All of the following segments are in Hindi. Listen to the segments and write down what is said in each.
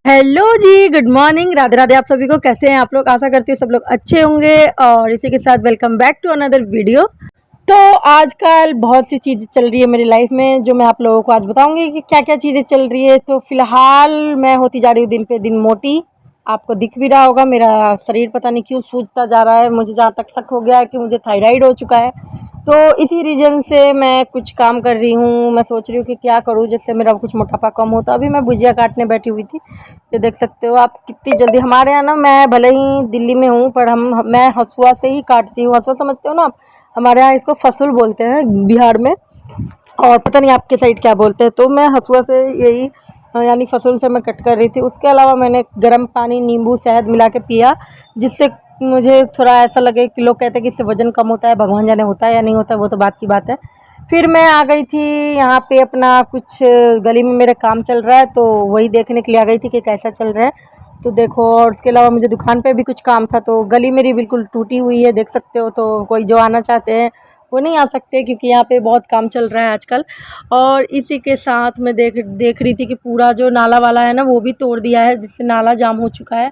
हेलो जी, गुड मॉर्निंग, राधे राधे। आप सभी को कैसे हैं आप लोग? आशा करती हूँ सब लोग अच्छे होंगे। और इसी के साथ welcome back to another video. तो आजकल बहुत सी चीज़ें चल रही है मेरी लाइफ में, जो मैं आप लोगों को आज बताऊंगी कि क्या क्या चीज़ें चल रही है। तो फिलहाल मैं होती जा रही हूँ दिन पे दिन मोटी। आपको दिख भी रहा होगा मेरा शरीर पता नहीं क्यों सूजता जा रहा है। मुझे जहाँ तक शक हो गया है कि मुझे थायराइड हो चुका है। तो इसी रीज़न से मैं कुछ काम कर रही हूँ। मैं सोच रही हूँ कि क्या करूँ जिससे मेरा कुछ मोटापा कम हो। तो अभी मैं भुजिया काटने बैठी हुई थी। ये देख सकते हो आप कितनी जल्दी हमारे यहाँ ना, मैं भले ही दिल्ली में हूँ पर मैं हसुआ से ही काटती हूँ। हसुआ समझते हो ना आप? हमारे यहाँ इसको फसुल बोलते हैं बिहार में, और पता नहीं आपके साइड क्या बोलते हैं। तो मैं हसुआ से यही यानी फसुल से मैं कट कर रही थी। उसके अलावा मैंने गर्म पानी, नींबू, शहद मिला के पिया, जिससे मुझे थोड़ा ऐसा लगे कि लोग कहते हैं कि इससे वज़न कम होता है। भगवान जाने होता है या नहीं होता है, वो तो बात की बात है। फिर मैं आ गई थी यहाँ पे, अपना कुछ गली में मेरा काम चल रहा है तो वही देखने के लिए आ गई थी कि कैसा चल रहा है। तो देखो, और उसके अलावा मुझे दुकान पे भी कुछ काम था। तो गली मेरी बिल्कुल टूटी हुई है, देख सकते हो। तो कोई जो आना चाहते हैं वो नहीं आ सकते, क्योंकि यहाँ पे बहुत काम चल रहा है आजकल। और इसी के साथ मैं देख रही थी कि पूरा जो नाला वाला है ना, वो भी तोड़ दिया है, जिससे नाला जाम हो चुका है।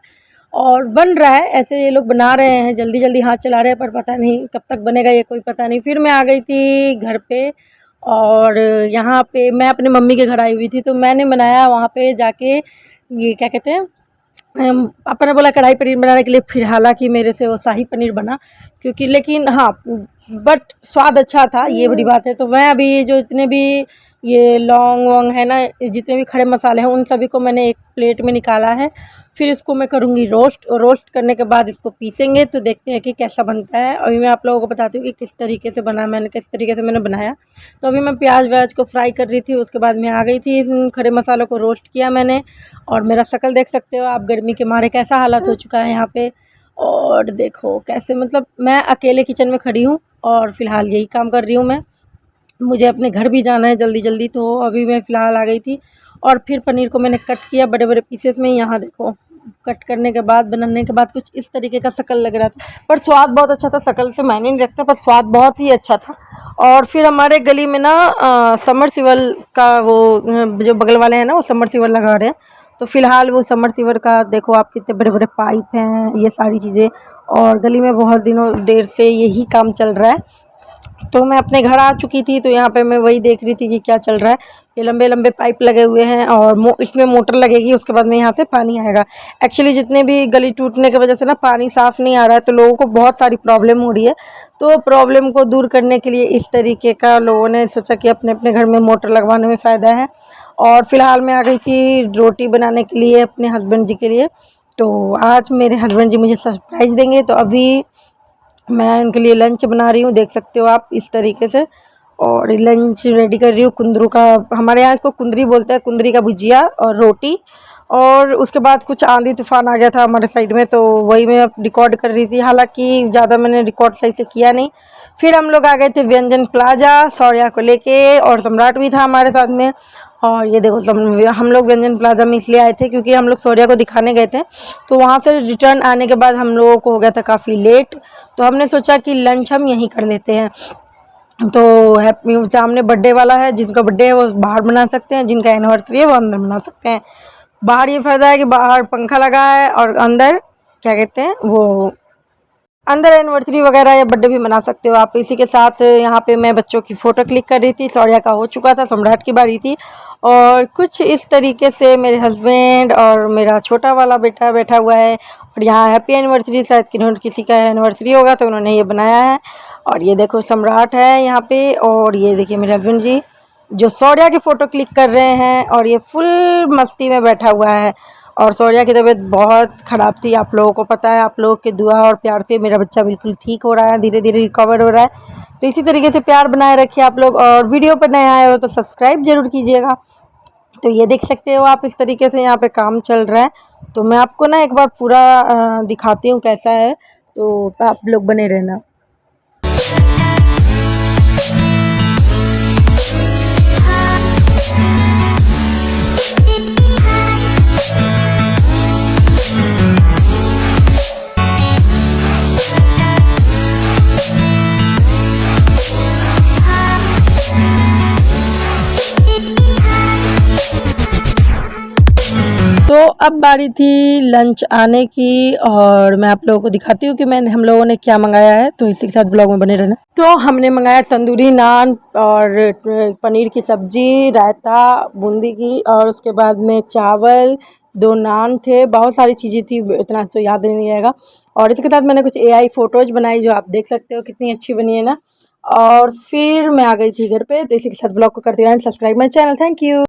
और बन रहा है, ऐसे ये लोग बना रहे हैं, जल्दी जल्दी हाथ चला रहे हैं, पर पता नहीं कब तक बनेगा ये कोई पता नहीं। फिर मैं आ गई थी घर पे, और यहाँ पे मैं अपने मम्मी के घर आई हुई थी। तो मैंने बनाया वहाँ पे जाके, ये क्या कहते हैं, पापा ने बोला कढ़ाई पनीर बनाने के लिए। फिर हालांकि मेरे से वो शाही पनीर बना, क्योंकि लेकिन हाँ, बट स्वाद अच्छा था, ये बड़ी बात है। तो मैं अभी जो इतने भी ये लौंग वोंग है ना, जितने भी खड़े मसाले हैं, उन सभी को मैंने एक प्लेट में निकाला है। फिर इसको मैं करूँगी रोस्ट, और रोस्ट करने के बाद इसको पीसेंगे तो देखते हैं कि कैसा बनता है। अभी मैं आप लोगों को बताती हूँ कि किस तरीके से बना, किस तरीके से मैंने बनाया। तो अभी मैं प्याज व्याज को फ्राई कर रही थी। उसके बाद मैं आ गई थी, इन खड़े मसालों को रोस्ट किया मैंने। और मेरा शक्ल देख सकते हो आप, गर्मी के मारे कैसा हालत हो चुका है यहाँ पे। और देखो कैसे, मतलब मैं अकेले किचन में खड़ी हूँ और फ़िलहाल यही काम कर रही हूँ मैं। मुझे अपने घर भी जाना है जल्दी जल्दी। तो अभी मैं फ़िलहाल आ गई थी, और फिर पनीर को मैंने कट किया बड़े बड़े पीसेस में। यहाँ देखो, कट करने के बाद, बनाने के बाद कुछ इस तरीके का शक्ल लग रहा था, पर स्वाद बहुत अच्छा था। शक्ल से मायने नहीं रखता, पर स्वाद बहुत ही अच्छा था। और फिर हमारे गली में ना समरसीवल का वो जो बगल वाले हैं ना, वो समरसीवल लगा रहे हैं। तो फ़िलहाल वो समरसीवल का देखो आप, कितने बड़े बड़े पाइप हैं, ये सारी चीज़ें। और गली में बहुत दिनों देर से यही काम चल रहा है। तो मैं अपने घर आ चुकी थी, तो यहाँ पे मैं वही देख रही थी कि क्या चल रहा है। ये लंबे लंबे पाइप लगे हुए हैं, और इसमें मोटर लगेगी, उसके बाद में यहाँ से पानी आएगा। एक्चुअली जितने भी गली टूटने की वजह से ना पानी साफ़ नहीं आ रहा है, तो लोगों को बहुत सारी प्रॉब्लम हो रही है। तो प्रॉब्लम को दूर करने के लिए इस तरीके का लोगों ने सोचा कि अपने अपने घर में मोटर लगवाने में फ़ायदा है। और फिलहाल मैं आ गई थी रोटी बनाने के लिए अपने हस्बैंड जी के लिए। तो आज मेरे हस्बैंड जी मुझे सरप्राइज़ देंगे, तो अभी मैं उनके लिए लंच बना रही हूँ, देख सकते हो आप इस तरीके से। और लंच रेडी कर रही हूँ, कुंदरू का, हमारे यहाँ इसको कुंदरी बोलते हैं, कुंदरी का भुजिया और रोटी। और उसके बाद कुछ आंधी तूफान आ गया था हमारे साइड में, तो वही मैं रिकॉर्ड कर रही थी। हालांकि ज़्यादा मैंने रिकॉर्ड सही से किया नहीं। फिर हम लोग आ गए थे व्यंजन प्लाजा शौर्या को लेके, और सम्राट भी था हमारे साथ में। और ये देखो, हम लोग व्यंजन प्लाजा में इसलिए आए थे क्योंकि हम लोग शौर्या को दिखाने गए थे। तो वहाँ से रिटर्न आने के बाद हम लोगों को हो गया था काफ़ी लेट। तो हमने सोचा कि लंच हम यहीं कर लेते हैं। तो हैप्पी सामने बर्थडे वाला है, जिनका बर्थडे है वो बाहर मना सकते हैं, जिनका एनिवर्सरी है वो अंदर मना सकते हैं। बाहर ये फ़ायदा है कि बाहर पंखा लगा है, और अंदर क्या कहते हैं वो, अंदर एनिवर्सरी वगैरह या बर्थडे भी मना सकते हो आप। इसी के साथ यहाँ पे मैं बच्चों की फ़ोटो क्लिक कर रही थी। शौर्या का हो चुका था, सम्राट की बारी थी। और कुछ इस तरीके से मेरे हस्बैंड और मेरा छोटा वाला बेटा बैठा हुआ है। और यहाँ हैप्पी एनिवर्सरी, शायद किसी का एनिवर्सरी होगा तो उन्होंने ये बनाया है। और ये देखो सम्राट है यहाँ पे, और ये देखिए मेरे हस्बैंड जी जो शौर्या की फ़ोटो क्लिक कर रहे हैं, और ये फुल मस्ती में बैठा हुआ है। और शौर्या की तबीयत बहुत ख़राब थी, आप लोगों को पता है। आप लोगों के दुआ और प्यार से मेरा बच्चा बिल्कुल ठीक हो रहा है, धीरे धीरे रिकवर हो रहा है। तो इसी तरीके से प्यार बनाए रखिए आप लोग, और वीडियो पर नए आए हो तो सब्सक्राइब ज़रूर कीजिएगा। तो ये देख सकते हो आप, इस तरीके से यहाँ पे काम चल रहा है। तो मैं आपको ना एक बार पूरा दिखाती हूँ कैसा है, तो आप लोग बने रहना। तो अब बारी थी लंच आने की और मैं आप लोगों को दिखाती हूँ कि हम लोगों ने क्या मंगाया है, तो इसी के साथ ब्लॉग में बने रहना। तो हमने मंगाया तंदूरी नान और पनीर की सब्जी, रायता बूंदी की, और उसके बाद में चावल, 2 नान थे, बहुत सारी चीज़ें थी, इतना तो याद नहीं रहेगा। और इसके साथ मैंने कुछ AI फ़ोटोज़ बनाई जो आप देख सकते हो कितनी अच्छी बनी है ना। और फिर मैं आ गई थी घर पे, तो इसी के साथ ब्लॉग को करती हूँ and. Subscribe my channel. Thank you.